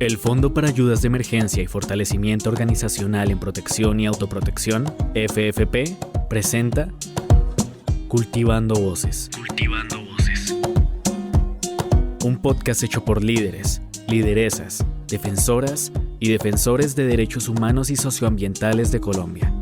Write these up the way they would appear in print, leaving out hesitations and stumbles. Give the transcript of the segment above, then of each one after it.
El Fondo para Ayudas de Emergencia y Fortalecimiento Organizacional en Protección y Autoprotección, FFP, presenta Cultivando Voces. Un podcast hecho por líderes, lideresas, defensoras y defensores de derechos humanos y socioambientales de Colombia.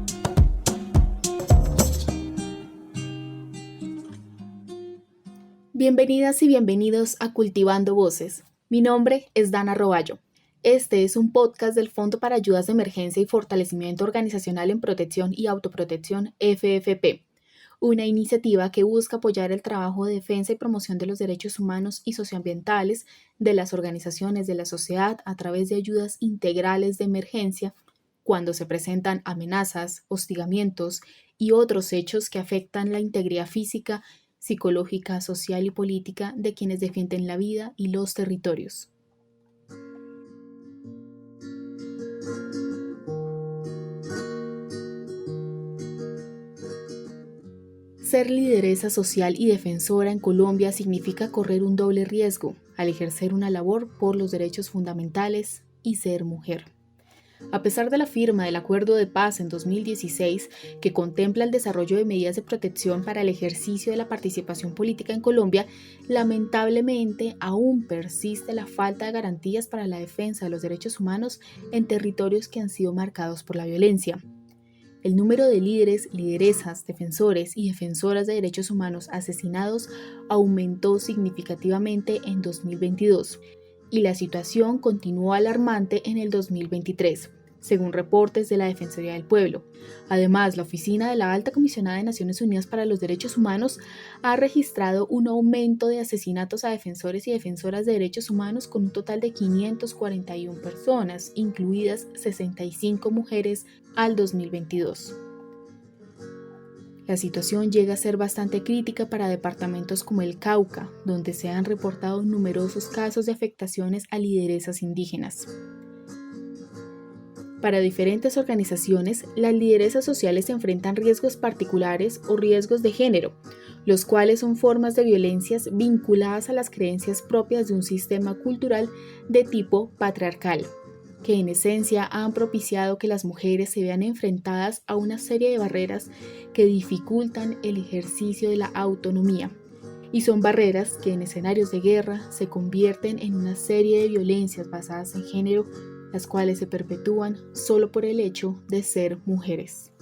Bienvenidas y bienvenidos a Cultivando Voces. Mi nombre es Dana Roballo. Este es un podcast del Fondo para Ayudas de Emergencia y Fortalecimiento Organizacional en Protección y Autoprotección, FFP, una iniciativa que busca apoyar el trabajo de defensa y promoción de los derechos humanos y socioambientales de las organizaciones de la sociedad a través de ayudas integrales de emergencia cuando se presentan amenazas, hostigamientos y otros hechos que afectan la integridad física, psicológica, social y política de quienes defienden la vida y los territorios. Ser lideresa social y defensora en Colombia significa correr un doble riesgo al ejercer una labor por los derechos fundamentales y ser mujer. A pesar de la firma del Acuerdo de Paz en 2016, que contempla el desarrollo de medidas de protección para el ejercicio de la participación política en Colombia, lamentablemente aún persiste la falta de garantías para la defensa de los derechos humanos en territorios que han sido marcados por la violencia. El número de líderes, lideresas, defensores y defensoras de derechos humanos asesinados aumentó significativamente en 2022 y la situación continuó alarmante en el 2023, según reportes de la Defensoría del Pueblo. Además, la Oficina de la Alta Comisionada de Naciones Unidas para los Derechos Humanos ha registrado un aumento de asesinatos a defensores y defensoras de derechos humanos con un total de 541 personas, incluidas 65 mujeres, al 2022. La situación llega a ser bastante crítica para departamentos como el Cauca, donde se han reportado numerosos casos de afectaciones a lideresas indígenas. Para diferentes organizaciones, las lideresas sociales se enfrentan riesgos particulares o riesgos de género, los cuales son formas de violencias vinculadas a las creencias propias de un sistema cultural de tipo patriarcal, que en esencia han propiciado que las mujeres se vean enfrentadas a una serie de barreras que dificultan el ejercicio de la autonomía, y son barreras que en escenarios de guerra se convierten en una serie de violencias basadas en género, las cuales se perpetúan solo por el hecho de ser mujeres.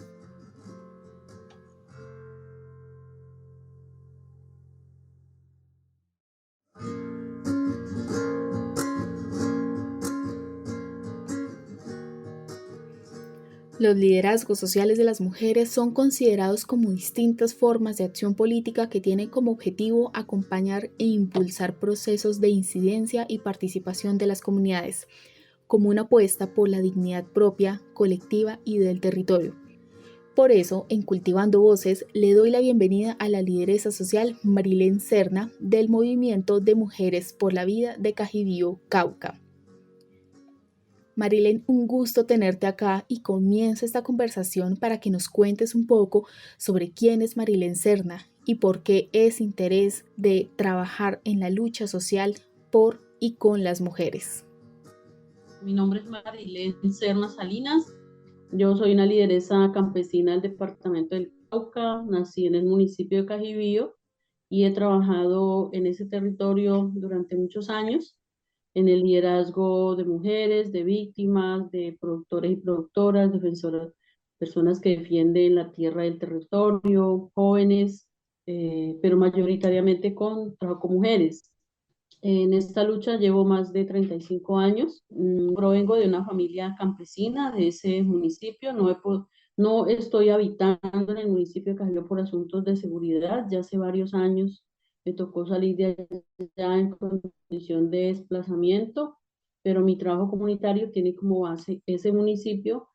Los liderazgos sociales de las mujeres son considerados como distintas formas de acción política que tienen como objetivo acompañar e impulsar procesos de incidencia y participación de las comunidades, como una apuesta por la dignidad propia, colectiva y del territorio. Por eso, en Cultivando Voces, le doy la bienvenida a la lideresa social Marilén Serna del Movimiento de Mujeres por la Vida de Cajibío, Cauca. Marilén, un gusto tenerte acá y comienzo esta conversación para que nos cuentes un poco sobre quién es Marilén Serna y por qué ese interés de trabajar en la lucha social por y con las mujeres. Mi nombre es Marilén Serna Salinas. Yo soy una lideresa campesina del departamento del Cauca. Nací en el municipio de Cajibío y he trabajado en ese territorio durante muchos años en el liderazgo de mujeres, de víctimas, de productores y productoras, defensoras, personas que defienden la tierra y el territorio, jóvenes, pero mayoritariamente trabajo con mujeres. En esta lucha llevo más de 35 años. Provengo de una familia campesina de ese municipio. No estoy habitando en el municipio de Cajibío por asuntos de seguridad. Ya hace varios años me tocó salir de allá en condición de desplazamiento, pero mi trabajo comunitario tiene como base ese municipio,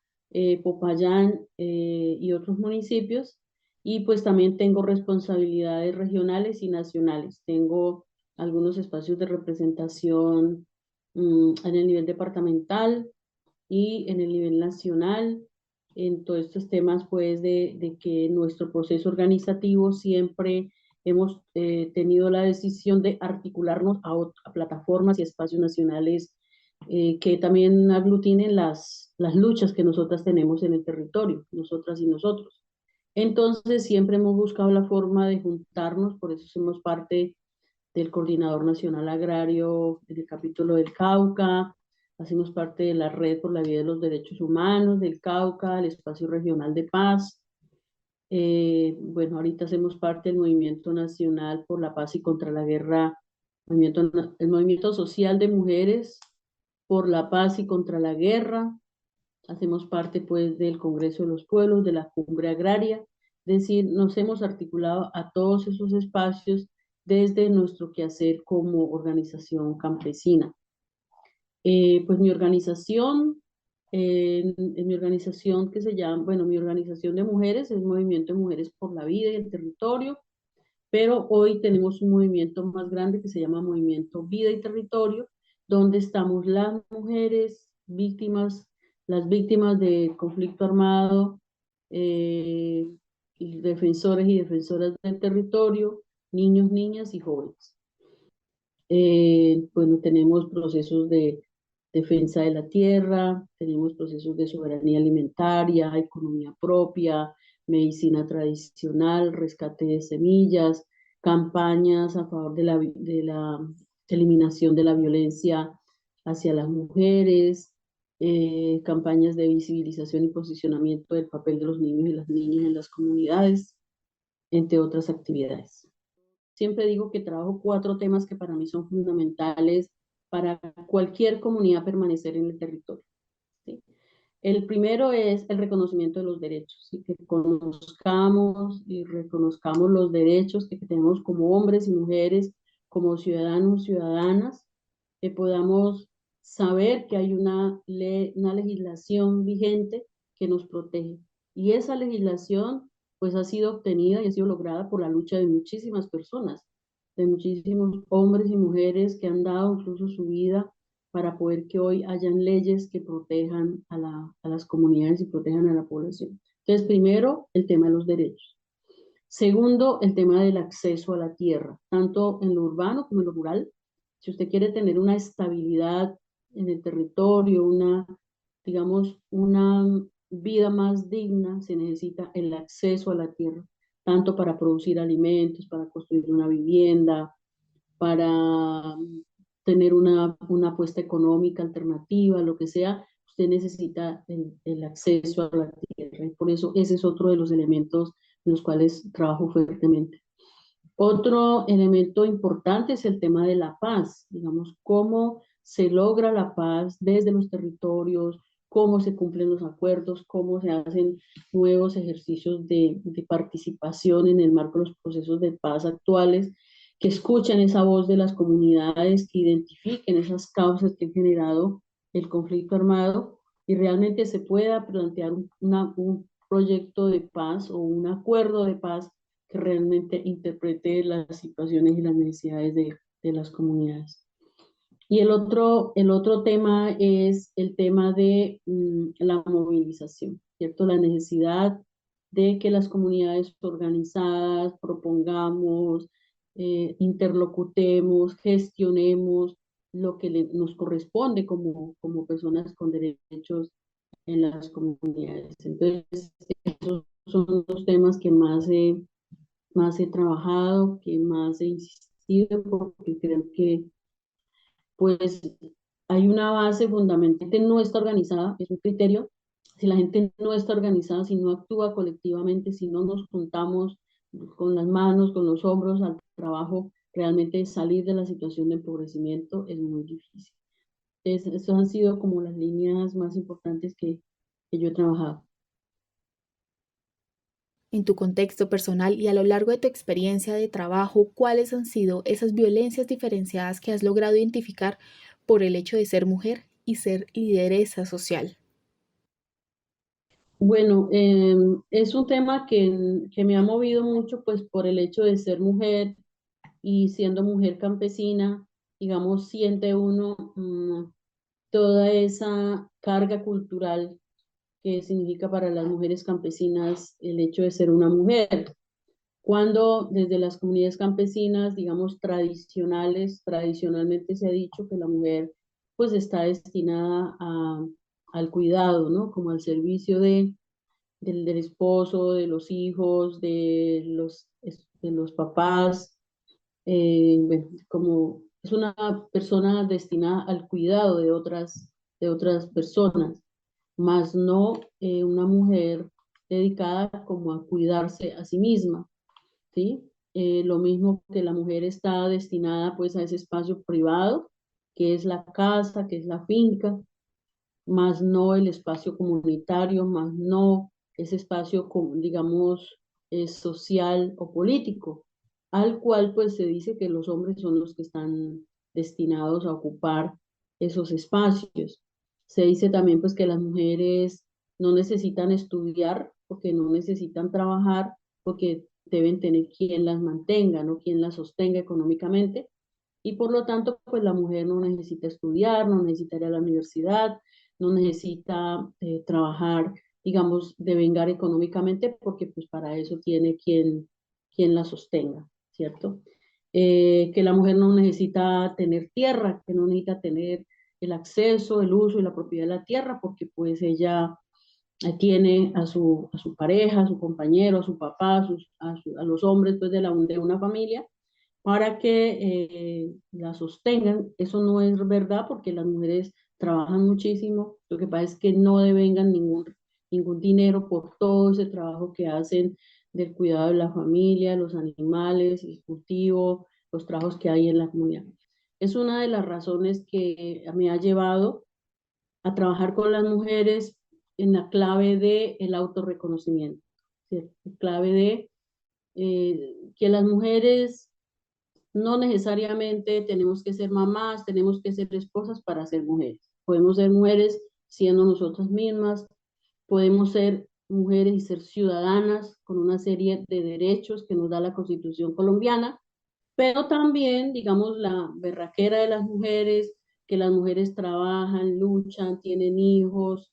Popayán y otros municipios. Y pues también tengo responsabilidades regionales y nacionales. Tengo algunos espacios de representación en el nivel departamental y en el nivel nacional, en todos estos temas pues de que nuestro proceso organizativo siempre hemos tenido la decisión de articularnos a plataformas y espacios nacionales que también aglutinen las luchas que nosotras tenemos en el territorio, nosotras y nosotros. Entonces, siempre hemos buscado la forma de juntarnos, por eso somos parte del Coordinador Nacional Agrario del capítulo del Cauca, hacemos parte de la Red por la Vida de los Derechos Humanos del Cauca, el Espacio Regional de Paz. Bueno, ahorita hacemos parte del Movimiento Nacional por la Paz y contra la Guerra, el Movimiento Social de Mujeres por la Paz y contra la Guerra. Hacemos parte pues del Congreso de los Pueblos, de la Cumbre Agraria, es decir, nos hemos articulado a todos esos espacios desde nuestro quehacer como organización campesina. Pues mi organización, en mi organización que se llama, bueno, mi organización de mujeres es Movimiento de Mujeres por la Vida y el Territorio, pero hoy tenemos un movimiento más grande que se llama Movimiento Vida y Territorio, donde estamos las mujeres víctimas, las víctimas de conflicto armado, eh, y defensores y defensoras del territorio, niños, niñas y jóvenes. Bueno, tenemos procesos de defensa de la tierra, tenemos procesos de soberanía alimentaria, economía propia, medicina tradicional, rescate de semillas, campañas a favor de la eliminación de la violencia hacia las mujeres, campañas de visibilización y posicionamiento del papel de los niños y las niñas en las comunidades, entre otras actividades. Siempre digo que trabajo 4 temas que para mí son fundamentales para cualquier comunidad permanecer en el territorio. ¿Sí? El primero es el reconocimiento de los derechos, ¿sí? Que conozcamos y reconozcamos los derechos que tenemos como hombres y mujeres, como ciudadanos, ciudadanas, que podamos saber que hay una legislación vigente que nos protege. Y esa legislación pues ha sido obtenida y ha sido lograda por la lucha de muchísimas personas, de muchísimos hombres y mujeres que han dado incluso su vida para poder que hoy hayan leyes que protejan a las comunidades y protejan a la población. Entonces, primero, el tema de los derechos. Segundo, el tema del acceso a la tierra, tanto en lo urbano como en lo rural. Si usted quiere tener una estabilidad en el territorio, digamos, una vida más digna, se necesita el acceso a la tierra, tanto para producir alimentos, para construir una vivienda, para tener una apuesta económica alternativa, lo que sea, usted necesita el acceso a la tierra. Y por eso ese es otro de los elementos en los cuales trabajo fuertemente. Otro elemento importante es el tema de la paz, digamos, cómo se logra la paz desde los territorios, cómo se cumplen los acuerdos, cómo se hacen nuevos ejercicios de participación en el marco de los procesos de paz actuales, que escuchen esa voz de las comunidades, que identifiquen esas causas que han generado el conflicto armado y realmente se pueda plantear un proyecto de paz o un acuerdo de paz que realmente interprete las situaciones y las necesidades de las comunidades. Y el otro tema es el tema de la movilización, ¿cierto? La necesidad de que las comunidades organizadas propongamos, interlocutemos, gestionemos lo que nos corresponde como personas con derechos en las comunidades. Entonces, esos son los temas que más he trabajado, que más he insistido, porque creo que pues hay una base fundamental. La gente no está organizada, es un criterio. Si la gente no está organizada, si no actúa colectivamente, si no nos juntamos con las manos, con los hombros al trabajo, realmente salir de la situación de empobrecimiento es muy difícil. Esas han sido como las líneas más importantes que yo he trabajado. En tu contexto personal y a lo largo de tu experiencia de trabajo, ¿cuáles han sido esas violencias diferenciadas que has logrado identificar por el hecho de ser mujer y ser lideresa social? Bueno, es un tema que me ha movido mucho, pues por el hecho de ser mujer y siendo mujer campesina, digamos, siente uno toda esa carga cultural que significa para las mujeres campesinas el hecho de ser una mujer. Cuando desde las comunidades campesinas, digamos, tradicionalmente se ha dicho que la mujer pues está destinada al cuidado, ¿no? Como al servicio del esposo, de los hijos, de los papás, bueno, como es una persona destinada al cuidado de otras personas, más no una mujer dedicada como a cuidarse a sí misma, ¿sí? Lo mismo que la mujer está destinada pues a ese espacio privado, que es la casa, que es la finca, más no el espacio comunitario, más no ese espacio, digamos, social o político, al cual pues se dice que los hombres son los que están destinados a ocupar esos espacios. Se dice también pues que las mujeres no necesitan estudiar porque no necesitan trabajar, porque deben tener quien las mantenga, no quien las sostenga económicamente, y por lo tanto, pues la mujer no necesita estudiar, no necesita ir a la universidad, no necesita trabajar, digamos, devengar económicamente, porque pues para eso tiene quien la sostenga, ¿cierto? Que la mujer no necesita tener tierra, que no necesita tener el acceso, el uso y la propiedad de la tierra, porque pues ella tiene a su pareja, a su compañero, a su papá, a los hombres pues, de una familia, para que la sostengan. Eso no es verdad porque las mujeres trabajan muchísimo. Lo que pasa es que no devengan ningún dinero por todo ese trabajo que hacen del cuidado de la familia, los animales, el cultivo, los trabajos que hay en la comunidad. Es una de las razones que me ha llevado a trabajar con las mujeres en la clave del autorreconocimiento, ¿cierto? La clave de que las mujeres no necesariamente tenemos que ser mamás, tenemos que ser esposas para ser mujeres. Podemos ser mujeres siendo nosotras mismas, podemos ser mujeres y ser ciudadanas con una serie de derechos que nos da la Constitución colombiana, pero también, digamos, la berraquera de las mujeres, que las mujeres trabajan, luchan, tienen hijos,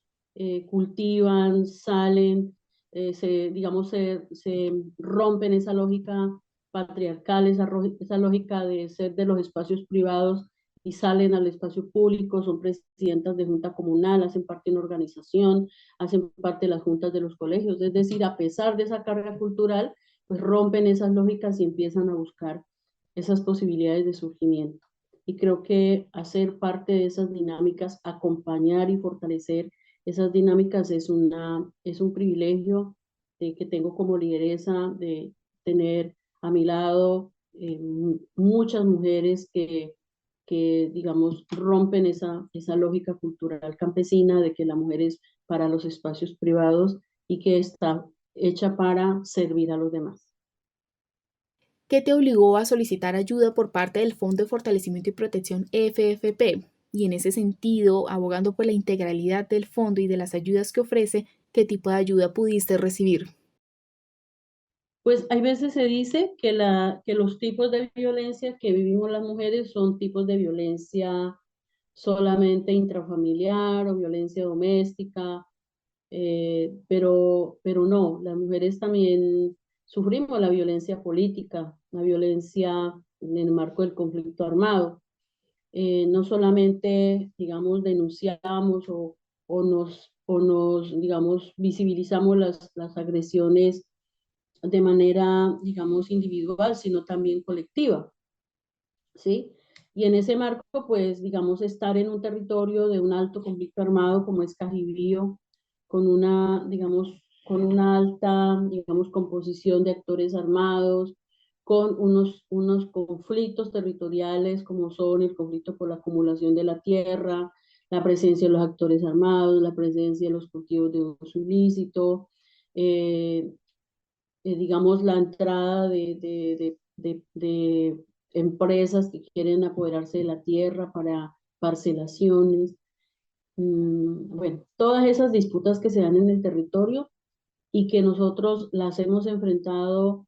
cultivan, salen, digamos, se rompen esa lógica patriarcal, esa lógica de ser de los espacios privados y salen al espacio público, son presidentas de junta comunal, hacen parte de una organización, hacen parte de las juntas de los colegios, es decir, a pesar de esa carga cultural, pues rompen esas lógicas y empiezan a buscar esas posibilidades de surgimiento. Y creo que hacer parte de esas dinámicas, acompañar y fortalecer esas dinámicas es un privilegio que tengo como lideresa de tener a mi lado muchas mujeres digamos, rompen esa lógica cultural campesina de que la mujer es para los espacios privados y que está hecha para servir a los demás. ¿Qué te obligó a solicitar ayuda por parte del Fondo de Fortalecimiento y Protección FFP? Y en ese sentido, abogando por la integralidad del fondo y de las ayudas que ofrece, ¿qué tipo de ayuda pudiste recibir? Pues hay veces se dice que los tipos de violencia que vivimos las mujeres son tipos de violencia solamente intrafamiliar o violencia doméstica, pero no, las mujeres también sufrimos la violencia política, la violencia en el marco del conflicto armado. No solamente, digamos, denunciamos digamos, visibilizamos las agresiones de manera, digamos, individual, sino también colectiva, ¿sí? Y en ese marco, pues, digamos, estar en un territorio de un alto conflicto armado como es Cajibío, con una, digamos, con una alta, digamos, composición de actores armados, con unos conflictos territoriales como son el conflicto por la acumulación de la tierra, la presencia de los actores armados, la presencia de los cultivos de uso ilícito, eh, digamos, la entrada de empresas que quieren apoderarse de la tierra para parcelaciones. Bueno, todas esas disputas que se dan en el territorio y que nosotros las hemos enfrentado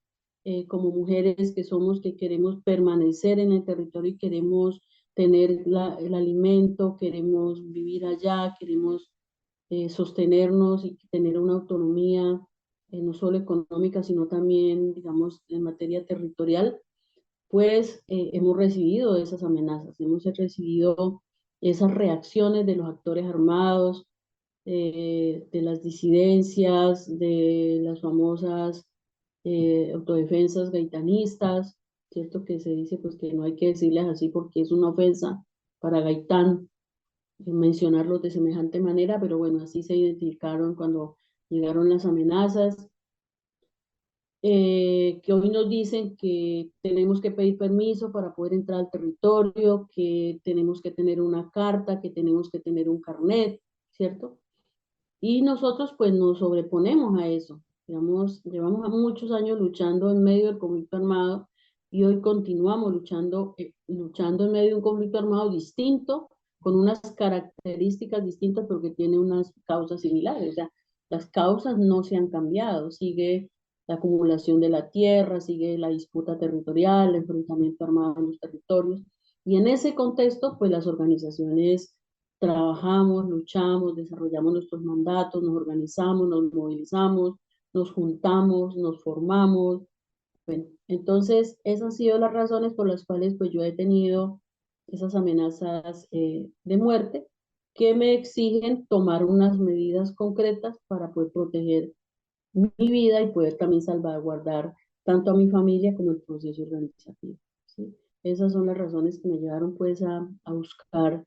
como mujeres que somos, que queremos permanecer en el territorio y queremos tener el alimento, queremos vivir allá, queremos sostenernos y tener una autonomía no solo económica, sino también, digamos, en materia territorial, pues hemos recibido esas amenazas, hemos recibido esas reacciones de los actores armados, de las disidencias, de las famosas autodefensas gaitanistas, ¿cierto? Que se dice pues que no hay que decirles así porque es una ofensa para Gaitán mencionarlos de semejante manera, pero bueno, así se identificaron cuando llegaron las amenazas, que hoy nos dicen que tenemos que pedir permiso para poder entrar al territorio, que tenemos que tener una carta, que tenemos que tener un carnet, ¿cierto? Y nosotros pues nos sobreponemos a eso. Digamos, llevamos muchos años luchando en medio del conflicto armado y hoy continuamos luchando en medio de un conflicto armado distinto, con unas características distintas, pero que tiene unas causas similares. O sea, las causas no se han cambiado, sigue la acumulación de la tierra, sigue la disputa territorial, el enfrentamiento armado en los territorios. Y en ese contexto, pues las organizaciones trabajamos, luchamos, desarrollamos nuestros mandatos, nos organizamos, nos movilizamos, nos juntamos, nos formamos. Bueno, entonces esas han sido las razones por las cuales pues yo he tenido esas amenazas de muerte que me exigen tomar unas medidas concretas para poder proteger mi vida y poder también salvaguardar tanto a mi familia como el proceso organizativo, ¿sí? Esas son las razones que me llevaron pues a buscar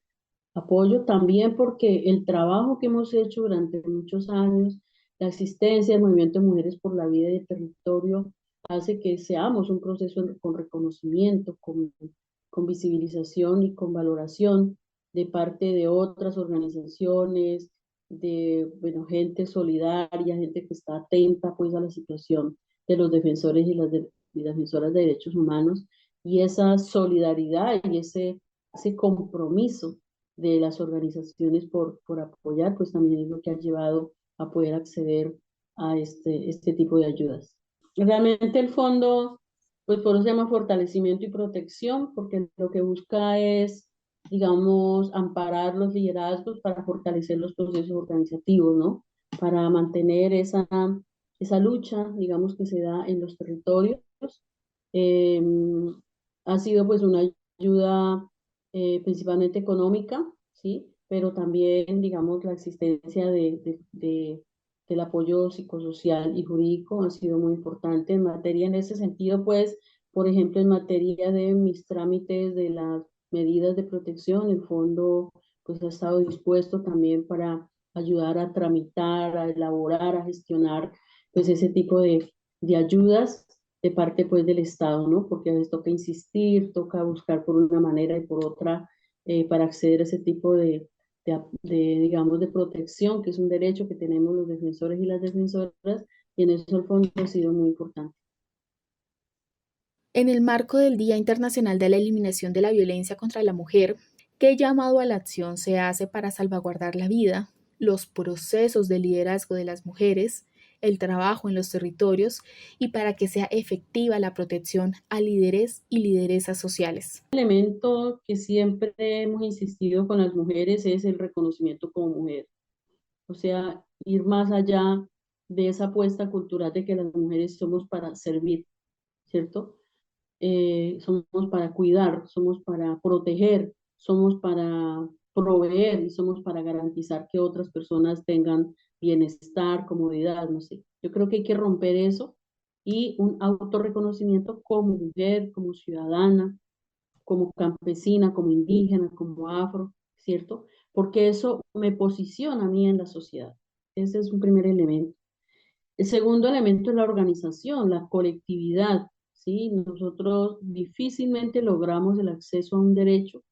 apoyo también porque el trabajo que hemos hecho durante muchos años, la existencia del movimiento de mujeres por la vida y el territorio, hace que seamos un proceso con reconocimiento, con visibilización y con valoración de parte de otras organizaciones, de bueno, gente solidaria, gente que está atenta pues a la situación de los defensores y defensoras de derechos humanos, y esa solidaridad y ese compromiso de las organizaciones por apoyar, pues también es lo que ha llevado a poder acceder a este tipo de ayudas. Realmente el fondo, pues por eso se llama fortalecimiento y protección, porque lo que busca es, digamos, amparar los liderazgos para fortalecer los procesos organizativos, ¿no? Para mantener esa lucha, digamos, que se da en los territorios. Eh, Ha sido pues una ayuda principalmente económica, ¿sí? Pero también, digamos, la existencia del apoyo psicosocial y jurídico ha sido muy importante en materia, en ese sentido, pues, por ejemplo, en materia de mis trámites de las medidas de protección, el fondo, pues, ha estado dispuesto también para ayudar a tramitar, a elaborar, a gestionar, pues, ese tipo de ayudas de parte pues del Estado, ¿no? Porque a veces toca insistir, toca buscar por una manera y por otra para acceder a ese tipo digamos, de protección, que es un derecho que tenemos los defensores y las defensoras, y en eso el fondo ha sido muy importante. En el marco del Día Internacional de la Eliminación de la Violencia contra la Mujer, ¿qué llamado a la acción se hace para salvaguardar la vida, los procesos de liderazgo de las mujeres, el trabajo en los territorios y para que sea efectiva la protección a líderes y lideresas sociales? El elemento que siempre hemos insistido con las mujeres es el reconocimiento como mujer, o sea, ir más allá de esa apuesta cultural de que las mujeres somos para servir, ¿cierto? Somos para cuidar, somos para proteger, somos para proveer y somos para garantizar que otras personas tengan bienestar, comodidad, no sé. Yo creo que hay que romper eso y un autorreconocimiento como mujer, como ciudadana, como campesina, como indígena, como afro, ¿cierto? Porque eso me posiciona a mí en la sociedad. Ese es un primer elemento. El segundo elemento es la organización, la colectividad, ¿sí? Nosotros difícilmente logramos el acceso a un derecho,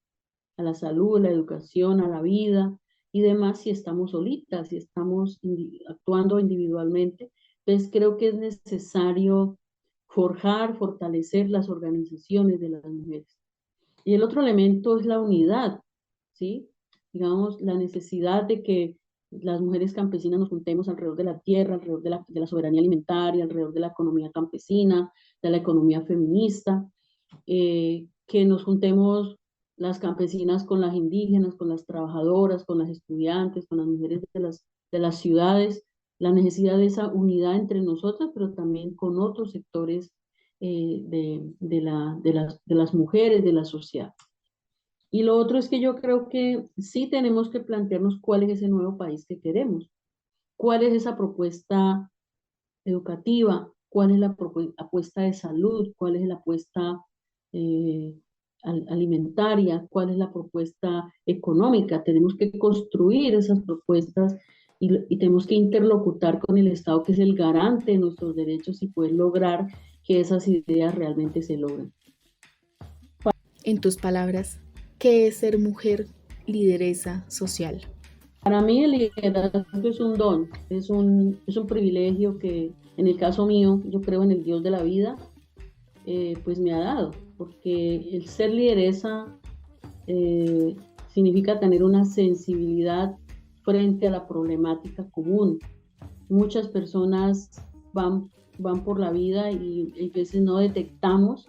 a la salud, a la educación, a la vida y demás si estamos solitas, si estamos actuando individualmente. Entonces creo que es necesario fortalecer las organizaciones de las mujeres. Y el otro elemento es la unidad, ¿sí? Digamos, la necesidad de que las mujeres campesinas nos juntemos alrededor de la tierra, alrededor de la soberanía alimentaria, alrededor de la economía campesina, de la economía feminista, que nos juntemos las campesinas con las indígenas, con las trabajadoras, con las estudiantes, con las mujeres de las ciudades, la necesidad de esa unidad entre nosotras, pero también con otros sectores de las mujeres de la sociedad. Y lo otro es que yo creo que sí tenemos que plantearnos cuál es ese nuevo país que queremos, cuál es esa propuesta educativa, cuál es la apuesta de salud, cuál es la apuesta eh, alimentaria, cuál es la propuesta económica. Tenemos que construir esas propuestas y tenemos que interlocutar con el Estado, que es el garante de nuestros derechos, y poder lograr que esas ideas realmente se logren. En tus palabras, ¿qué es ser mujer lideresa social? Para mí el liderazgo es un don, es un privilegio que en el caso mío, yo creo en el Dios de la vida, pues me ha dado, porque el ser lideresa significa tener una sensibilidad frente a la problemática común. Muchas personas van por la vida y a veces no detectamos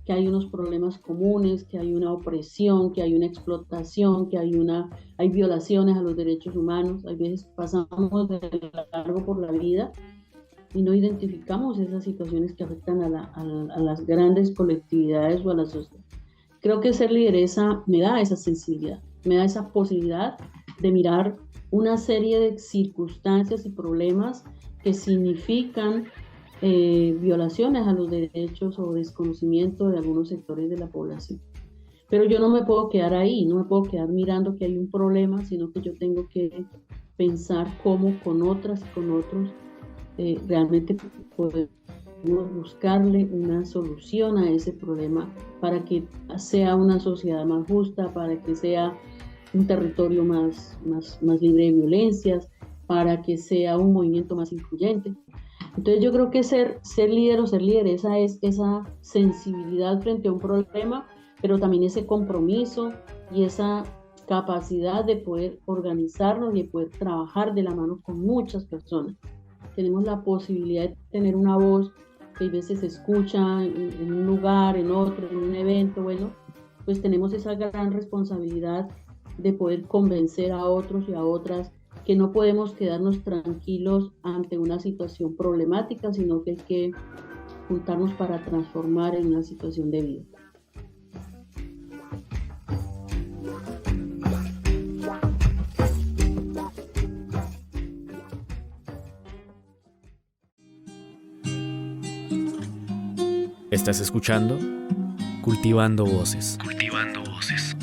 que hay unos problemas comunes, que hay una opresión, que hay una explotación, que hay violaciones a los derechos humanos. A veces pasamos de largo por la vida y no identificamos esas situaciones que afectan a las grandes colectividades o a la sociedad. Creo que ser lideresa me da esa sensibilidad, me da esa posibilidad de mirar una serie de circunstancias y problemas que significan violaciones a los derechos o desconocimiento de algunos sectores de la población. Pero yo no me puedo quedar ahí, no me puedo quedar mirando que hay un problema, sino que yo tengo que pensar cómo con otras y con otros realmente podemos buscarle una solución a ese problema para que sea una sociedad más justa, para que sea un territorio más libre de violencias, para que sea un movimiento más incluyente. Entonces yo creo que ser líder o ser lideresa es esa sensibilidad frente a un problema, pero también ese compromiso y esa capacidad de poder organizarnos y de poder trabajar de la mano con muchas personas. Tenemos la posibilidad de tener una voz que a veces se escucha en un lugar, en otro, en un evento, bueno, pues tenemos esa gran responsabilidad de poder convencer a otros y a otras que no podemos quedarnos tranquilos ante una situación problemática, sino que hay que juntarnos para transformar en una situación de vida. Estás escuchando Cultivando Voces. Cultivando Voces.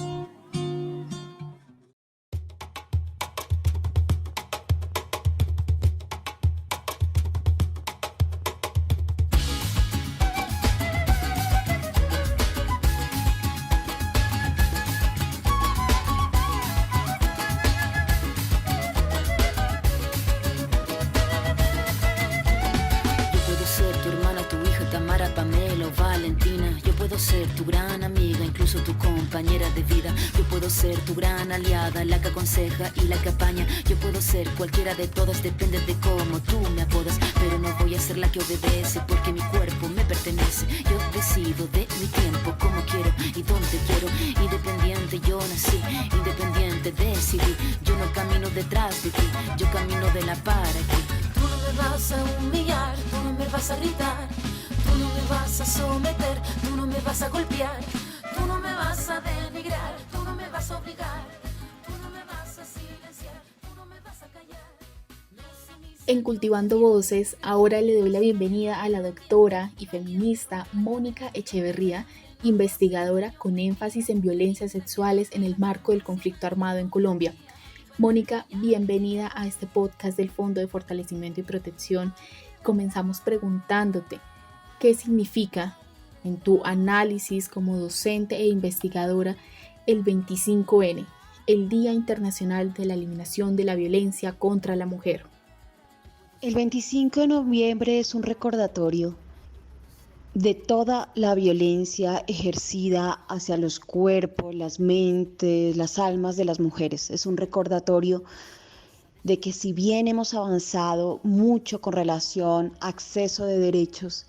Ser tu gran amiga, incluso tu compañera de vida. Yo puedo ser tu gran aliada, la que aconseja y la que apaña. Yo puedo ser cualquiera de todas, depende de cómo tú me apodas. Pero no voy a ser la que obedece, porque mi cuerpo me pertenece. Yo decido de mi tiempo, como quiero y donde quiero. Independiente yo nací, independiente decidí. Yo no camino detrás de ti, yo camino de la par aquí. Tú no me vas a humillar, tú no me vas a gritar. Tú no me vas a someter, tú no me vas a golpear, tú no me vas a denigrar, tú no me vas a obligar, tú no me vas a silenciar, tú no me vas a callar. En Cultivando Voces, ahora le doy la bienvenida a la doctora y feminista Mónica Echeverría, investigadora con énfasis en violencias sexuales en el marco del conflicto armado en Colombia. Mónica, bienvenida a este podcast del Fondo de Fortalecimiento y Protección. Comenzamos preguntándote, ¿qué significa en tu análisis como docente e investigadora el 25N, el Día Internacional de la Eliminación de la Violencia contra la Mujer? El 25 de noviembre es un recordatorio de toda la violencia ejercida hacia los cuerpos, las mentes, las almas de las mujeres. Es un recordatorio de que si bien hemos avanzado mucho con relación a acceso de derechos,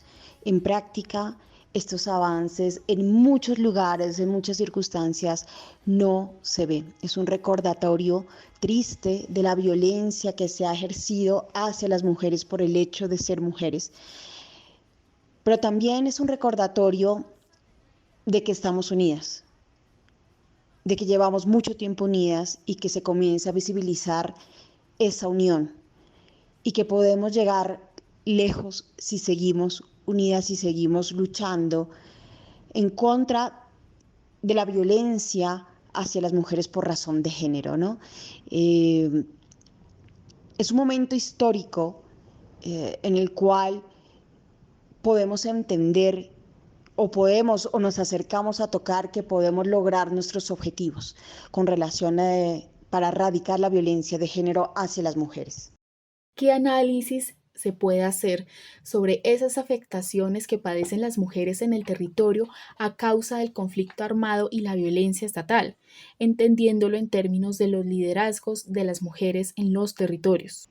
en práctica, estos avances en muchos lugares, en muchas circunstancias, no se ven. Es un recordatorio triste de la violencia que se ha ejercido hacia las mujeres por el hecho de ser mujeres. Pero también es un recordatorio de que estamos unidas, de que llevamos mucho tiempo unidas y que se comience a visibilizar esa unión y que podemos llegar lejos si seguimos unidas y seguimos luchando en contra de la violencia hacia las mujeres por razón de género, ¿no? Es un momento histórico en el cual podemos entender o nos acercamos a tocar que podemos lograr nuestros objetivos con relación para erradicar la violencia de género hacia las mujeres. ¿Qué análisis se puede hacer sobre esas afectaciones que padecen las mujeres en el territorio a causa del conflicto armado y la violencia estatal, entendiéndolo en términos de los liderazgos de las mujeres en los territorios?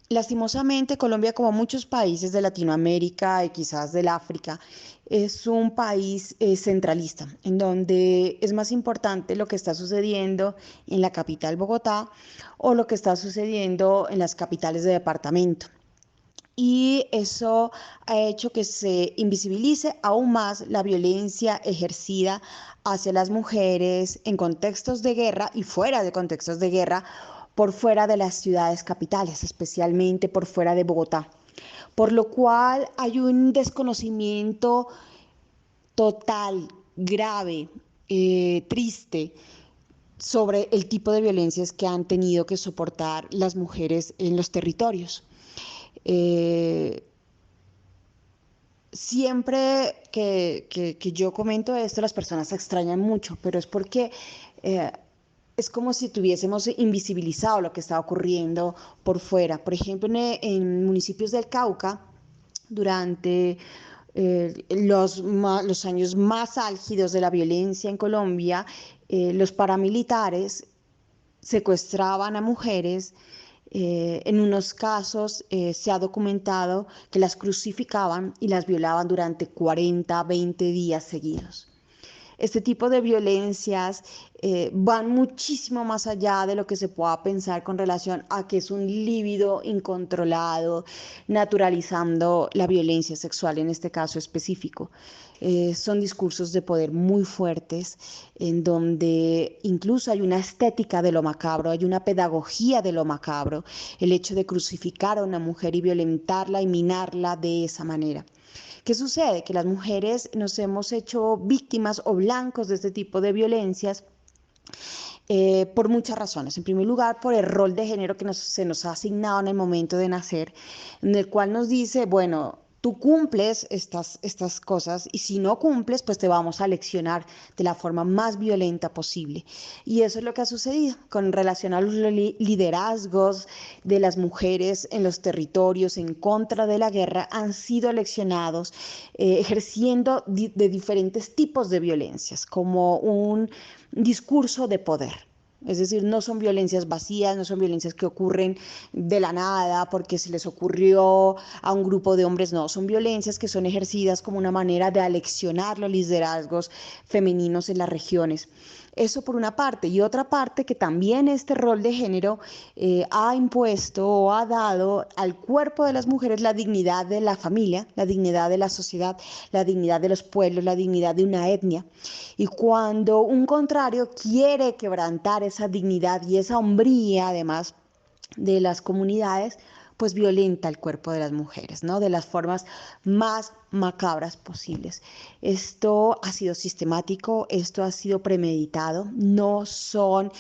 Lastimosamente, Colombia, como muchos países de Latinoamérica y quizás del África, es un país centralista, en donde es más importante lo que está sucediendo en la capital Bogotá o lo que está sucediendo en las capitales de departamento. Y eso ha hecho que se invisibilice aún más la violencia ejercida hacia las mujeres en contextos de guerra y fuera de contextos de guerra, por fuera de las ciudades capitales, especialmente por fuera de Bogotá. Por lo cual hay un desconocimiento total, grave, triste, sobre el tipo de violencias que han tenido que soportar las mujeres en los territorios. Siempre que yo comento esto, las personas se extrañan mucho, pero es porque es como si tuviésemos invisibilizado lo que está ocurriendo por fuera. Por ejemplo, en municipios del Cauca, durante los años más álgidos de la violencia en Colombia, los paramilitares secuestraban a mujeres. En unos casos se ha documentado que las crucificaban y las violaban durante 40, 20 días seguidos. Este tipo de violencias van muchísimo más allá de lo que se pueda pensar con relación a que es un líbido incontrolado, naturalizando la violencia sexual en este caso específico. Son discursos de poder muy fuertes, en donde incluso hay una estética de lo macabro, hay una pedagogía de lo macabro, el hecho de crucificar a una mujer y violentarla y minarla de esa manera. ¿Qué sucede? Que las mujeres nos hemos hecho víctimas o blancos de este tipo de violencias por muchas razones. En primer lugar, por el rol de género que se nos ha asignado en el momento de nacer, en el cual nos dice, bueno, tú cumples estas cosas y si no cumples, pues te vamos a leccionar de la forma más violenta posible. Y eso es lo que ha sucedido con relación a los liderazgos de las mujeres en los territorios en contra de la guerra. Han sido leccionados ejerciendo de diferentes tipos de violencias, como un discurso de poder. Es decir, no son violencias vacías, no son violencias que ocurren de la nada porque se les ocurrió a un grupo de hombres, no, son violencias que son ejercidas como una manera de aleccionar los liderazgos femeninos en las regiones. Eso por una parte, y otra parte que también este rol de género ha impuesto o ha dado al cuerpo de las mujeres la dignidad de la familia, la dignidad de la sociedad, la dignidad de los pueblos, la dignidad de una etnia. Y cuando un contrario quiere quebrantar esa dignidad y esa hombría, además de las comunidades, pues violenta el cuerpo de las mujeres, ¿no? De las formas más macabras posibles. Esto ha sido sistemático, esto ha sido premeditado, no son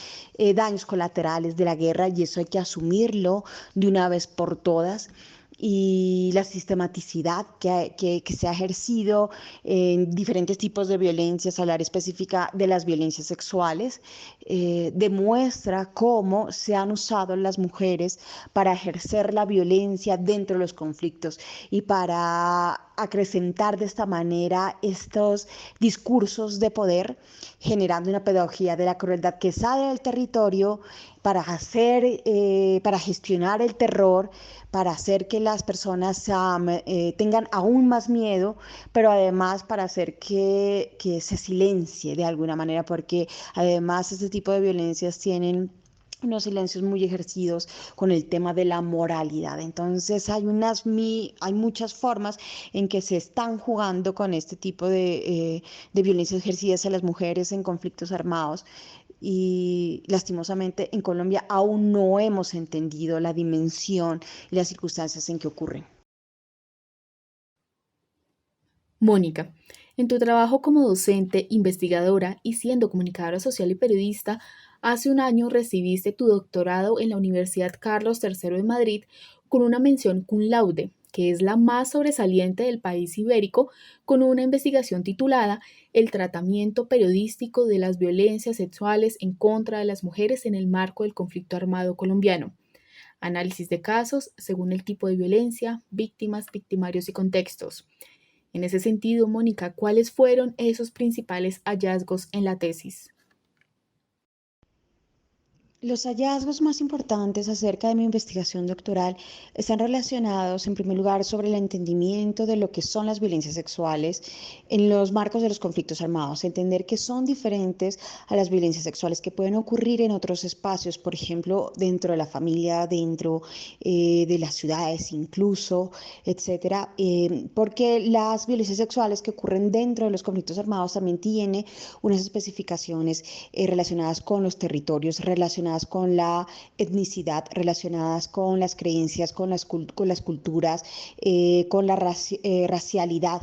daños colaterales de la guerra y eso hay que asumirlo de una vez por todas. Y la sistematicidad que se ha ejercido en diferentes tipos de violencias, hablar específica de las violencias sexuales, demuestra cómo se han usado las mujeres para ejercer la violencia dentro de los conflictos y para acrecentar de esta manera estos discursos de poder, generando una pedagogía de la crueldad que sale del territorio para gestionar el terror, para hacer que las personas tengan aún más miedo, pero además para hacer que se silencie de alguna manera, porque además este tipo de violencias tienen unos silencios muy ejercidos con el tema de la moralidad. Entonces hay muchas formas en que se están jugando con este tipo de violencias ejercidas a las mujeres en conflictos armados. y lastimosamente en Colombia aún no hemos entendido la dimensión y las circunstancias en que ocurren. Mónica, en tu trabajo como docente, investigadora y siendo comunicadora social y periodista, hace un año recibiste tu doctorado en la Universidad Carlos III de Madrid con una mención cum laude, que es la más sobresaliente del país ibérico, con una investigación titulada El tratamiento periodístico de las violencias sexuales en contra de las mujeres en el marco del conflicto armado colombiano. Análisis de casos según el tipo de violencia, víctimas, victimarios y contextos. En ese sentido, Mónica, ¿cuáles fueron esos principales hallazgos en la tesis? Los hallazgos más importantes acerca de mi investigación doctoral están relacionados, en primer lugar, sobre el entendimiento de lo que son las violencias sexuales en los marcos de los conflictos armados, entender que son diferentes a las violencias sexuales que pueden ocurrir en otros espacios, por ejemplo, dentro de la familia, dentro de las ciudades incluso, etcétera, porque las violencias sexuales que ocurren dentro de los conflictos armados también tienen unas especificaciones relacionadas con los territorios, relacionadas con la etnicidad, relacionadas con las creencias, con las culturas, con la racialidad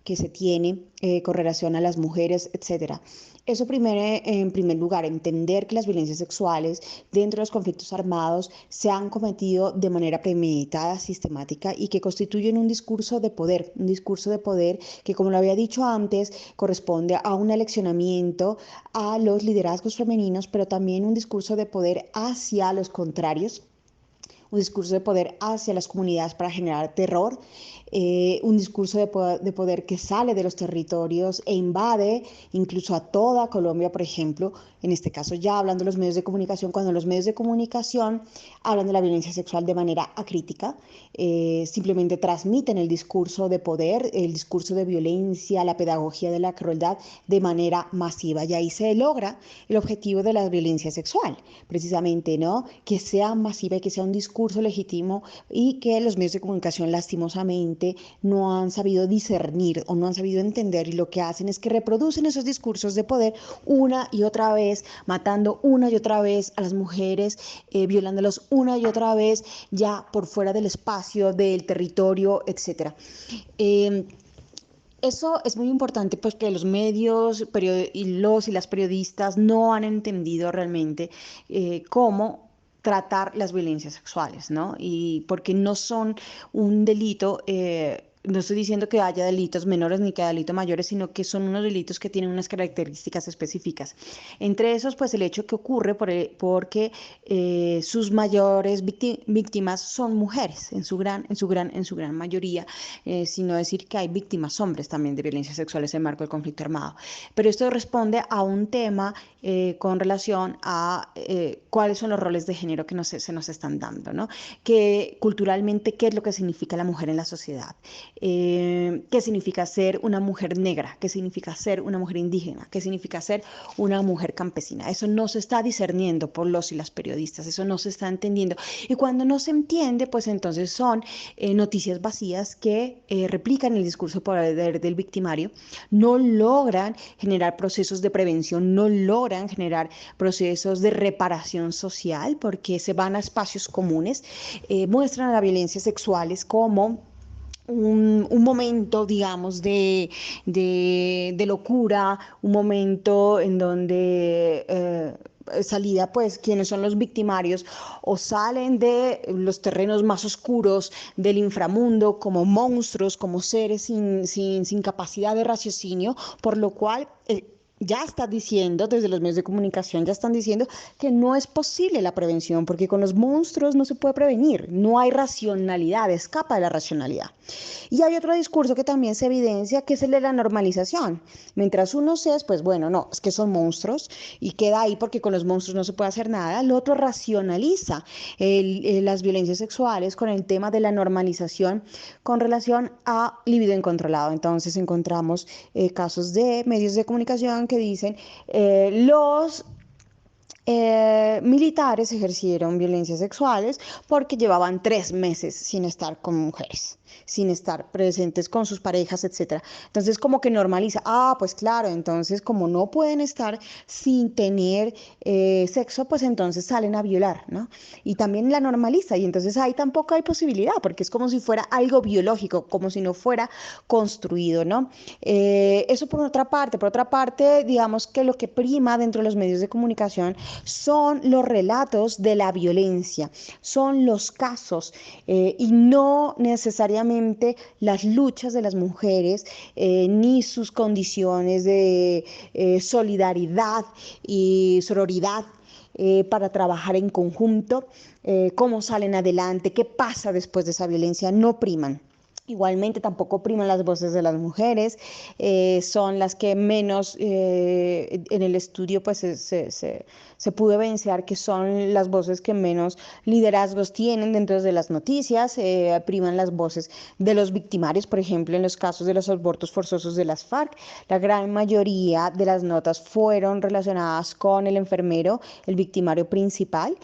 que se tiene con relación a las mujeres, etcétera. Eso en primer lugar, entender que las violencias sexuales dentro de los conflictos armados se han cometido de manera premeditada, sistemática y que constituyen un discurso de poder que, como lo había dicho antes, corresponde a un aleccionamiento a los liderazgos femeninos, pero también un discurso de poder hacia los contrarios, un discurso de poder hacia las comunidades para generar terror, un discurso de poder que sale de los territorios e invade incluso a toda Colombia, por ejemplo, en este caso ya hablando de los medios de comunicación, cuando los medios de comunicación hablan de la violencia sexual de manera acrítica, simplemente transmiten el discurso de poder, el discurso de violencia, la pedagogía de la crueldad de manera masiva, y ahí se logra el objetivo de la violencia sexual, precisamente, ¿no? Que sea masiva y que sea un discurso legítimo, y que los medios de comunicación lastimosamente no han sabido discernir o no han sabido entender, y lo que hacen es que reproducen esos discursos de poder una y otra vez, matando una y otra vez a las mujeres, violándolos una y otra vez ya por fuera del espacio, del territorio, etcétera. Eso es muy importante, pues, que los medios y las periodistas no han entendido realmente cómo tratar las violencias sexuales, ¿no? Y porque no son un delito, no estoy diciendo que haya delitos menores ni que haya delitos mayores, sino que son unos delitos que tienen unas características específicas. Entre esos, pues, el hecho que ocurre porque sus mayores víctimas son mujeres, en su gran mayoría, sino decir que hay víctimas hombres también de violencias sexuales en el marco del conflicto armado. Pero esto responde a un tema con relación a cuáles son los roles de género que se nos están dando, ¿no? Que culturalmente, ¿qué es lo que significa la mujer en la sociedad? ¿Qué significa ser una mujer negra? ¿Qué significa ser una mujer indígena? ¿Qué significa ser una mujer campesina? Eso no se está discerniendo por los y las periodistas, eso no se está entendiendo. Y cuando no se entiende, pues entonces son noticias vacías que replican el discurso de poder del victimario, no logran generar procesos de prevención, no logran generar procesos de reparación social, porque se van a espacios comunes, muestran a las violencias sexuales como un momento, digamos, de locura, un momento en donde salida, pues, quienes son los victimarios o salen de los terrenos más oscuros del inframundo como monstruos, como seres sin capacidad de raciocinio, por lo cual ya está diciendo, desde los medios de comunicación ya están diciendo que no es posible la prevención, porque con los monstruos no se puede prevenir, no hay racionalidad, escapa de la racionalidad. Y hay otro discurso que también se evidencia, que es el de la normalización. Mientras unos es, pues bueno, no, es que son monstruos y queda ahí porque con los monstruos no se puede hacer nada, el otro racionaliza las violencias sexuales con el tema de la normalización con relación a libido incontrolado. Entonces encontramos casos de medios de comunicación que dicen los militares ejercieron violencias sexuales porque llevaban 3 meses sin estar con mujeres. sin estar presentes con sus parejas, etcétera. Entonces como que normaliza, pues claro, entonces como no pueden estar sin tener sexo, pues entonces salen a violar, ¿no? Y también la normaliza y entonces ahí tampoco hay posibilidad, porque es como si fuera algo biológico, como si no fuera construido, ¿no? Eso por otra parte, digamos que lo que prima dentro de los medios de comunicación son los relatos de la violencia, son los casos y no necesariamente las luchas de las mujeres ni sus condiciones de solidaridad y sororidad para trabajar en conjunto, cómo salen adelante, qué pasa después de esa violencia, no priman. Igualmente tampoco priman las voces de las mujeres, son las que menos en el estudio pues se pudo evidenciar que son las voces que menos liderazgos tienen dentro de las noticias, priman las voces de los victimarios, por ejemplo, en los casos de los abortos forzosos de las FARC, la gran mayoría de las notas fueron relacionadas con el enfermero, el victimario principal,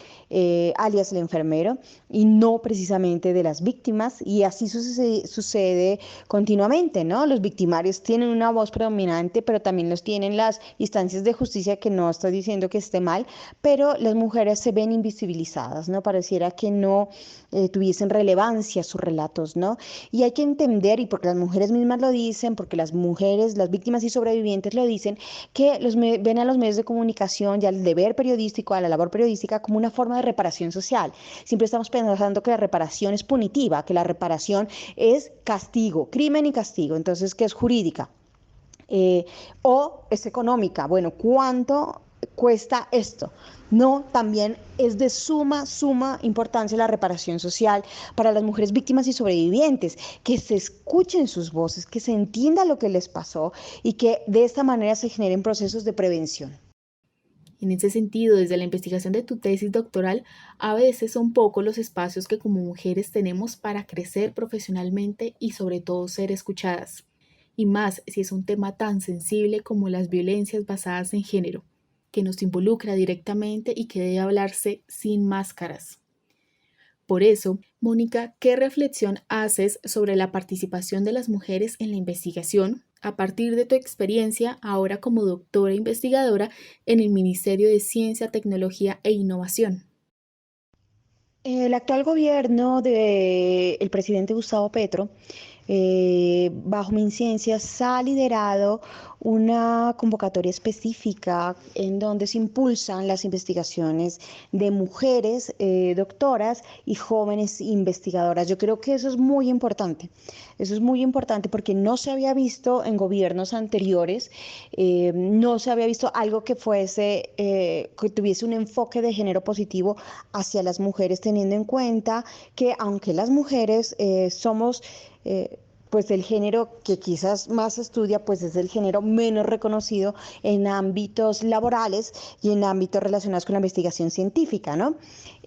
alias el enfermero, y no precisamente de las víctimas, y así sucede continuamente, ¿no? Los victimarios tienen una voz predominante, pero también los tienen las instancias de justicia, que no estoy diciendo que esté mal, pero las mujeres se ven invisibilizadas, ¿no? Pareciera que no tuviesen relevancia sus relatos, ¿no? Y hay que entender, y porque las mujeres mismas lo dicen, porque las mujeres, las víctimas y sobrevivientes lo dicen, que ven a los medios de comunicación y al deber periodístico, a la labor periodística, como una forma de reparación social. Siempre estamos pensando que la reparación es punitiva, que la reparación es castigo, crimen y castigo, entonces que es jurídica o es económica. Bueno, ¿cuánto cuesta esto? No, también es de suma importancia la reparación social para las mujeres víctimas y sobrevivientes, que se escuchen sus voces, que se entienda lo que les pasó y que de esta manera se generen procesos de prevención. En ese sentido, desde la investigación de tu tesis doctoral, a veces son pocos los espacios que como mujeres tenemos para crecer profesionalmente y sobre todo ser escuchadas. Y más si es un tema tan sensible como las violencias basadas en género, que nos involucra directamente y que debe hablarse sin máscaras. Por eso, Mónica, ¿qué reflexión haces sobre la participación de las mujeres en la investigación a partir de tu experiencia ahora como doctora investigadora en el Ministerio de Ciencia, Tecnología e Innovación? El actual gobierno del presidente Gustavo Petro, bajo MinCiencias, ha liderado una convocatoria específica en donde se impulsan las investigaciones de mujeres doctoras y jóvenes investigadoras. Yo creo que eso es muy importante. Eso es muy importante porque no se había visto en gobiernos anteriores, no se había visto algo que que tuviese un enfoque de género positivo hacia las mujeres, teniendo en cuenta que aunque las mujeres somos pues el género que quizás más se estudia, pues es el género menos reconocido en ámbitos laborales y en ámbitos relacionados con la investigación científica, ¿no?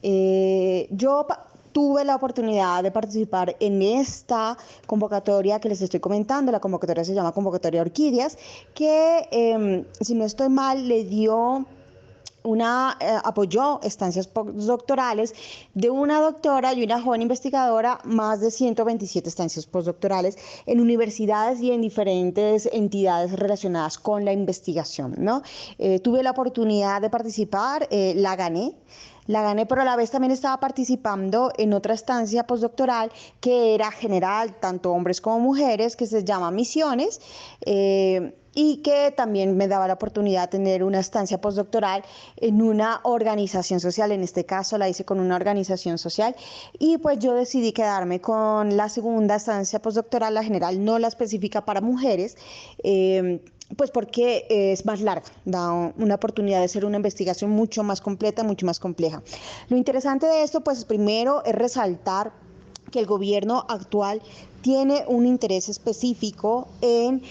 Yo tuve la oportunidad de participar en esta convocatoria que les estoy comentando. La convocatoria se llama Convocatoria Orquídeas, que si no estoy mal, le dio apoyó estancias postdoctorales de una doctora y una joven investigadora, más de 127 estancias postdoctorales en universidades y en diferentes entidades relacionadas con la investigación, ¿no? Tuve la oportunidad de participar, la gané, pero a la vez también estaba participando en otra estancia postdoctoral que era general, tanto hombres como mujeres, que se llama Misiones, y que también me daba la oportunidad de tener una estancia postdoctoral en una organización social. En este caso la hice con una organización social y pues yo decidí quedarme con la segunda estancia postdoctoral, la general, no la específica para mujeres, pues porque es más larga, da una oportunidad de hacer una investigación mucho más completa, mucho más compleja. Lo interesante de esto, pues primero es resaltar que el gobierno actual tiene un interés específico en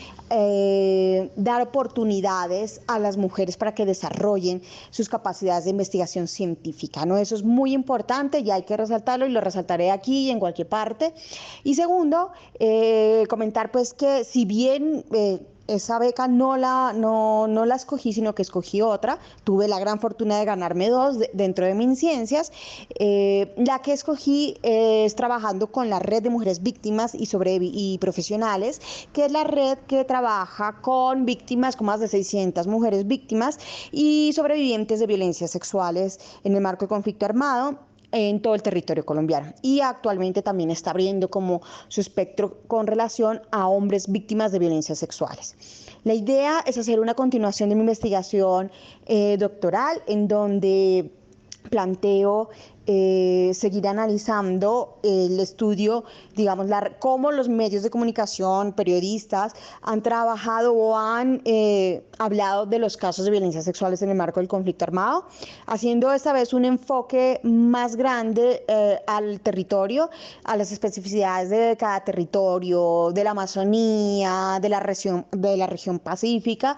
dar oportunidades a las mujeres para que desarrollen sus capacidades de investigación científica, ¿no? Eso es muy importante y hay que resaltarlo y lo resaltaré aquí y en cualquier parte. Y segundo, comentar pues que si bien esa beca no la escogí, sino que escogí otra. Tuve la gran fortuna de ganarme dos dentro de MinCiencias. La que escogí es trabajando con la Red de Mujeres Víctimas y Profesionales, que es la red que trabaja con víctimas, con más de 600 mujeres víctimas y sobrevivientes de violencias sexuales en el marco del conflicto armado en todo el territorio colombiano, y actualmente también está abriendo como su espectro con relación a hombres víctimas de violencias sexuales. La idea es hacer una continuación de mi investigación doctoral, en donde planteo seguir analizando el estudio, digamos, cómo los medios de comunicación, periodistas, han trabajado o han hablado de los casos de violencias sexuales en el marco del conflicto armado, haciendo esta vez un enfoque más grande al territorio, a las especificidades de cada territorio, de la Amazonía, de la región pacífica,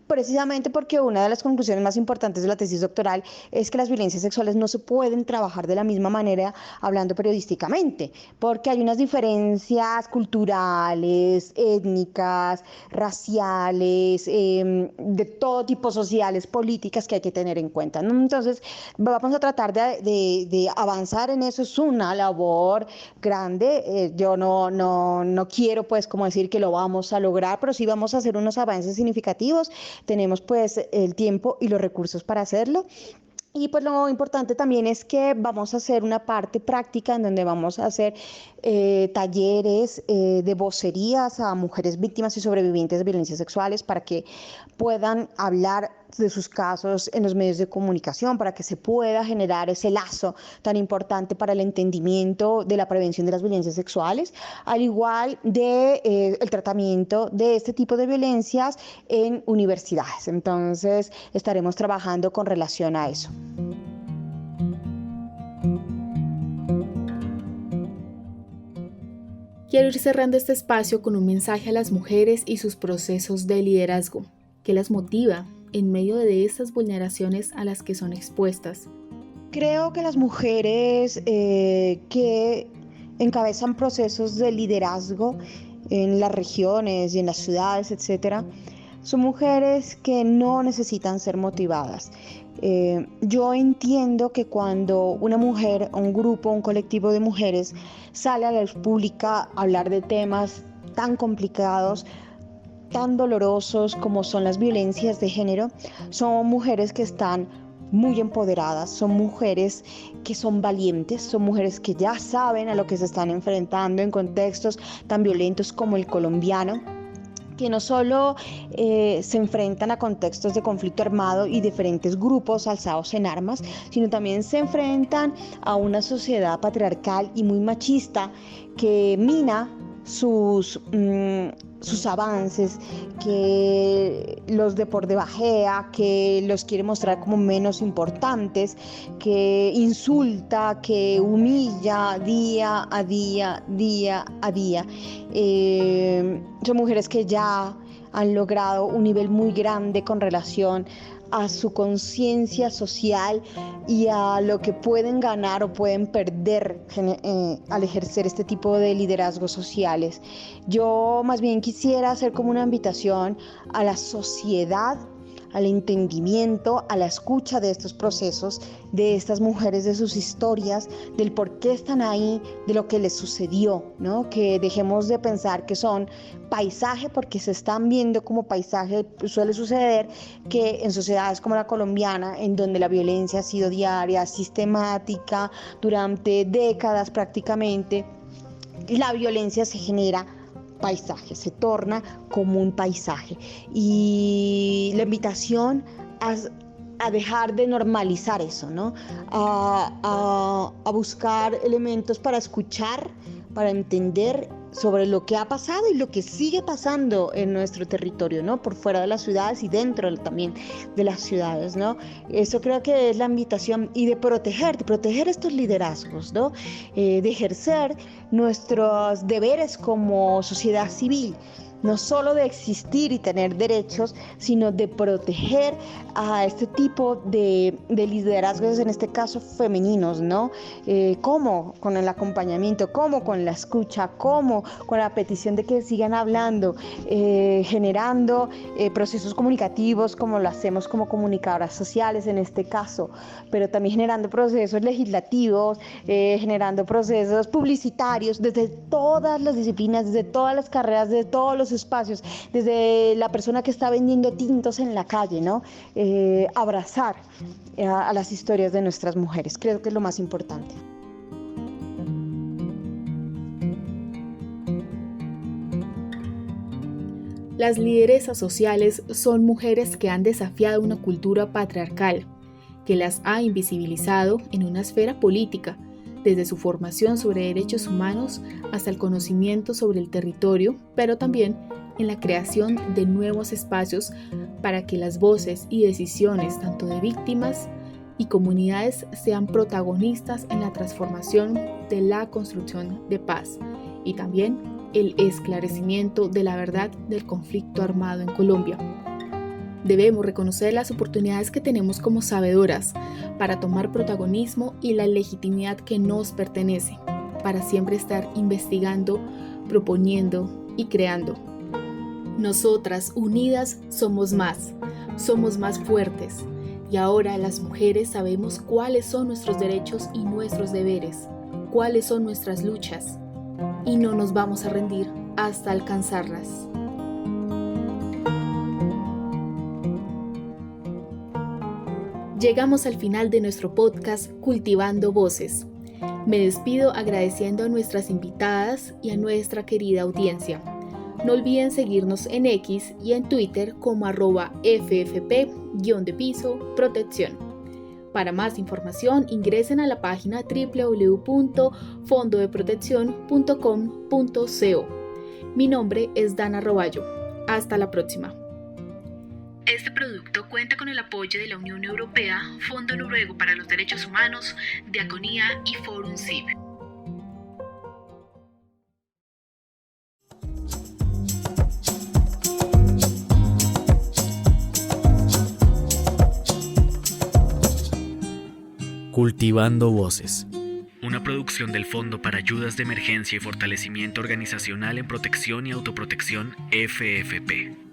precisamente porque una de las conclusiones más importantes de la tesis doctoral es que las violencias sexuales no se pueden trabajar de la misma manera hablando periodísticamente, porque hay unas diferencias culturales, étnicas, raciales, de todo tipo, sociales, políticas, que hay que tener en cuenta, ¿no? Entonces, vamos a tratar de avanzar en eso. Es una labor grande. Yo no quiero, pues, como decir que lo vamos a lograr, pero sí vamos a hacer unos avances significativos. Tenemos pues el tiempo y los recursos para hacerlo. Y pues lo importante también es que vamos a hacer una parte práctica en donde vamos a hacer talleres de vocerías a mujeres víctimas y sobrevivientes de violencias sexuales, para que puedan hablar de sus casos en los medios de comunicación, para que se pueda generar ese lazo tan importante para el entendimiento de la prevención de las violencias sexuales, al igual de el tratamiento de este tipo de violencias en universidades. Entonces estaremos trabajando con relación a eso. Quiero ir cerrando este espacio con un mensaje a las mujeres y sus procesos de liderazgo. ¿Qué las motiva en medio de estas vulneraciones a las que son expuestas? Creo que las mujeres que encabezan procesos de liderazgo en las regiones y en las ciudades, etcétera, son mujeres que no necesitan ser motivadas. Yo entiendo que cuando una mujer, un grupo, un colectivo de mujeres sale a la luz pública a hablar de temas tan complicados, tan dolorosos como son las violencias de género, son mujeres que están muy empoderadas, son mujeres que son valientes, son mujeres que ya saben a lo que se están enfrentando en contextos tan violentos como el colombiano, que no solo se enfrentan a contextos de conflicto armado y diferentes grupos alzados en armas, sino también se enfrentan a una sociedad patriarcal y muy machista que mina sus avances, que los de por debajea, que los quiere mostrar como menos importantes, que insulta, que humilla día a día. Son mujeres que ya han logrado un nivel muy grande con relación a su conciencia social y a lo que pueden ganar o pueden perder al ejercer este tipo de liderazgos sociales. Yo más bien quisiera hacer como una invitación a la sociedad, al entendimiento, a la escucha de estos procesos, de estas mujeres, de sus historias, del por qué están ahí, de lo que les sucedió, ¿no? Que dejemos de pensar que son paisaje, porque se están viendo como paisaje. Suele suceder que en sociedades como la colombiana, en donde la violencia ha sido diaria, sistemática, durante décadas prácticamente, la violencia se genera paisaje, se torna como un paisaje. Y la invitación a dejar de normalizar eso, ¿no? A buscar elementos para escuchar, para entender sobre lo que ha pasado y lo que sigue pasando en nuestro territorio, ¿no? Por fuera de las ciudades y dentro también de las ciudades, ¿no? Eso creo que es la invitación, y de proteger estos liderazgos, ¿no? De ejercer nuestros deberes como sociedad civil, no solo de existir y tener derechos, sino de proteger a este tipo de liderazgos, en este caso femeninos, ¿no? ¿Cómo? Con el acompañamiento, ¿cómo? Con la escucha, ¿cómo? Con la petición de que sigan hablando, generando procesos comunicativos como lo hacemos como comunicadoras sociales en este caso, pero también generando procesos legislativos, generando procesos publicitarios desde todas las disciplinas, desde todas las carreras, desde todos los espacios, desde la persona que está vendiendo tintos en la calle, ¿no? Abrazar a las historias de nuestras mujeres, creo que es lo más importante. Las lideresas sociales son mujeres que han desafiado una cultura patriarcal, que las ha invisibilizado en una esfera política, desde su formación sobre derechos humanos hasta el conocimiento sobre el territorio, pero también en la creación de nuevos espacios para que las voces y decisiones tanto de víctimas y comunidades sean protagonistas en la transformación de la construcción de paz y también el esclarecimiento de la verdad del conflicto armado en Colombia. Debemos reconocer las oportunidades que tenemos como sabedoras para tomar protagonismo y la legitimidad que nos pertenece, para siempre estar investigando, proponiendo y creando. Nosotras unidas somos más fuertes, y ahora las mujeres sabemos cuáles son nuestros derechos y nuestros deberes, cuáles son nuestras luchas, y no nos vamos a rendir hasta alcanzarlas. Llegamos al final de nuestro podcast Cultivando Voces. Me despido agradeciendo a nuestras invitadas y a nuestra querida audiencia. No olviden seguirnos en X y en Twitter como @ffp_protección. Para más información ingresen a la página www.fondodeproteccion.com.co. Mi nombre es Dana Roballo. Hasta la próxima. Este producto cuenta con el apoyo de la Unión Europea, Fondo Noruego para los Derechos Humanos, Diaconía y Forum CIV. Cultivando Voces, una producción del Fondo para Ayudas de Emergencia y Fortalecimiento Organizacional en Protección y Autoprotección, FFP.